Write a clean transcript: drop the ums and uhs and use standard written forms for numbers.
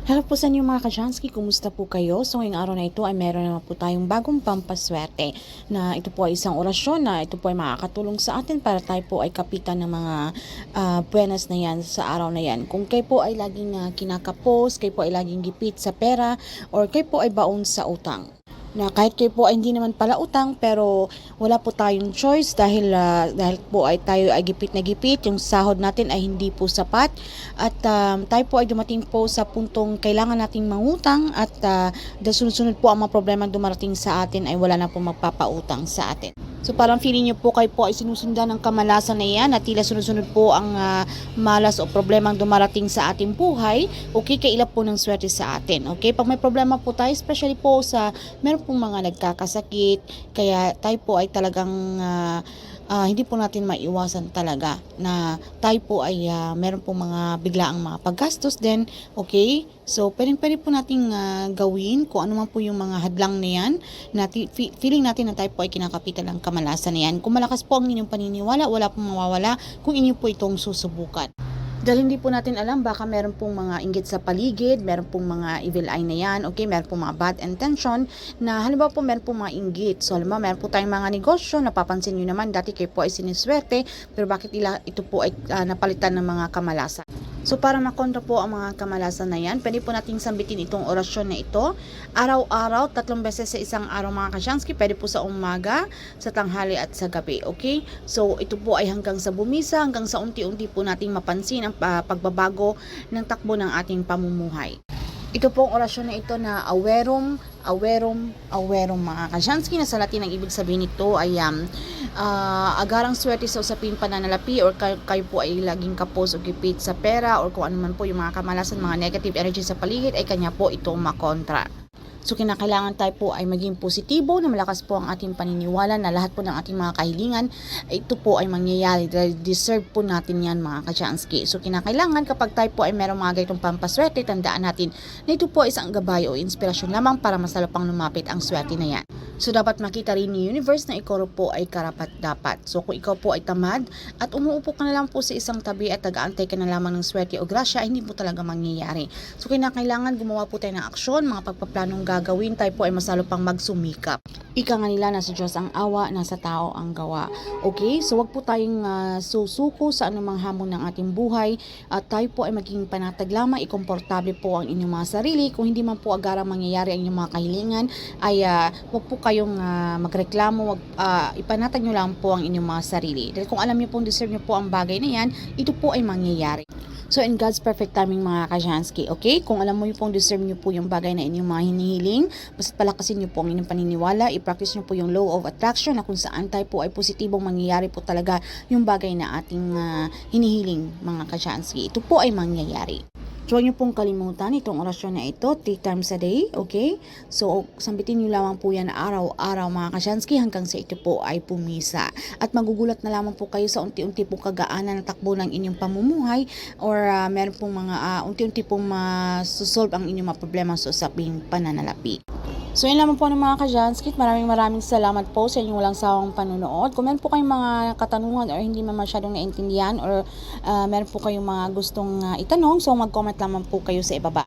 Hello po sa inyo mga ka-Jansky, kumusta po kayo? So ngayong araw na ito ay meron naman po tayong bagong pampaswerte na ito po ay isang orasyon na ito po ay makakatulong sa atin para tayo po ay kapitan ng mga buenas na yan sa araw na yan. Kung kayo po ay laging kinakapos, kayo po ay laging gipit sa pera, or kayo po ay baon sa utang. Na kahit kayo po ay hindi naman pala utang pero wala po tayong choice dahil po ay tayo ay gipit na gipit, yung sahod natin ay hindi po sapat at tayo po ay dumating po sa puntong kailangan nating mangutang at sunod-sunod po ang mga problema dumarating sa atin ay wala na po magpapautang sa atin. So parang feeling nyo po kayo po ay sinusundan ng kamalasan na yan at tila sunod-sunod po ang malas o problemang dumarating sa ating buhay. Okay, kailap po ng swerte sa atin. Okay, pag may problema po tayo, especially po sa meron pong mga nagkakasakit, kaya tayo po ay talagang hindi po natin maiwasan talaga na tayo po ay meron pong mga biglaang mga paggastos din. Okay, so pwede po nating gawin kung ano man po yung mga hadlang na yan na feeling natin na tayo po ay kinakapitan ng kamalasan na yan. Kung malakas po ang inyong paniniwala, wala pong mawawala kung inyo po itong susubukan. Dahil hindi po natin alam, baka meron pong mga inggit sa paligid, meron pong mga evil eye na yan, okay, meron pong mga bad intention, na halimbawa po meron pong mga inggit. So halimbawa meron po tayong mga negosyo, napapansin nyo naman, dati kayo po ay siniswerte, pero bakit ito po ay napalitan ng mga kamalasan. So para makontra po ang mga kamalasan na yan, pwede po nating sambitin itong orasyon na ito. Araw-araw, 3 beses sa isang araw mga ka-Jansky, pwede po sa umaga, sa tanghali at sa gabi. Okay? So ito po ay hanggang sa bumisa, hanggang sa unti-unti po nating mapansin ang pagbabago ng takbo ng ating pamumuhay. Ito pong orasyon na ito na awerum mga ka-Jansky, na sa Latin ang ibig sabihin nito ay agarang swerte sa usaping pananalapi, or kayo po ay laging kapos o gipit sa pera, or kung ano man po yung mga kamalasan, mga negative energy sa paligid, ay kanya po itong makontra. So kinakailangan tayo po ay maging positibo, na malakas po ang ating paniniwala na lahat po ng ating mga kahilingan, ito po ay mangyayari dahil deserve po natin yan mga ka-Jansky. So kinakailangan kapag tayo po ay merong mga ganitong pampaswerte, tandaan natin na ito po ay isang gabay o inspirasyon lamang para mas lalo pang lumapit ang swerte na yan. So dapat makita rin ni universe na ikaw po ay karapat-dapat. So kung ikaw po ay tamad at umuupo ka na lang po sa isang tabi at nag-aantay ka na lamang ng swerte o grasya, ay hindi po talaga mangyayari. So kinakailangan gumawa po tayo ng aksyon, mga pagpaplanong gagawin, tayo po ay mas lalo pang magsumikap. Ika nga nila, nasa Diyos ang awa, nasa tao ang gawa. Okay? So wag po tayong susuko sa anumang hamon ng ating buhay at tayo po ay maging panatag lamang, ikomportable po ang inyong mga sarili. Kung hindi man po agarang mangyayari ang inyong mga kahilingan, ay wag po kayong magreklamo, ipanatag nyo lang po ang inyong mga sarili. Dahil kung alam nyo pong deserve nyo po ang bagay na yan, ito po ay mangyayari. So in God's perfect timing mga ka-Jansky, okay? Kung alam mo yung pong deserve nyo po yung bagay na inyong mga hinihiling, basta palakasin nyo po ang inyong paniniwala, i-practice nyo po yung law of attraction na kung saan tayo po ay positibong mangyayari po talaga yung bagay na ating hinihiling mga ka-Jansky. Ito po ay mangyayari. So, huwag niyo pong kalimutan itong orasyon na ito 3 times a day, okay? So, sambitin niyo lamang po yan araw-araw mga ka-Jansky hanggang sa ito po ay pumisa. At magugulat na lamang po kayo sa unti-unti pong kagaanan ng takbo ng inyong pamumuhay, or meron pong mga unti-unti pong masusolve ang inyong mga problema sa usaping pananalapi. So yun lamang po ng mga ka-Jansky. Maraming salamat po sa inyong walang sawang panunood. Kung meron po kayong mga katanungan or hindi man masyadong naintindihan, or meron po kayong mga gustong itanong, so mag-comment lamang po kayo sa ibaba.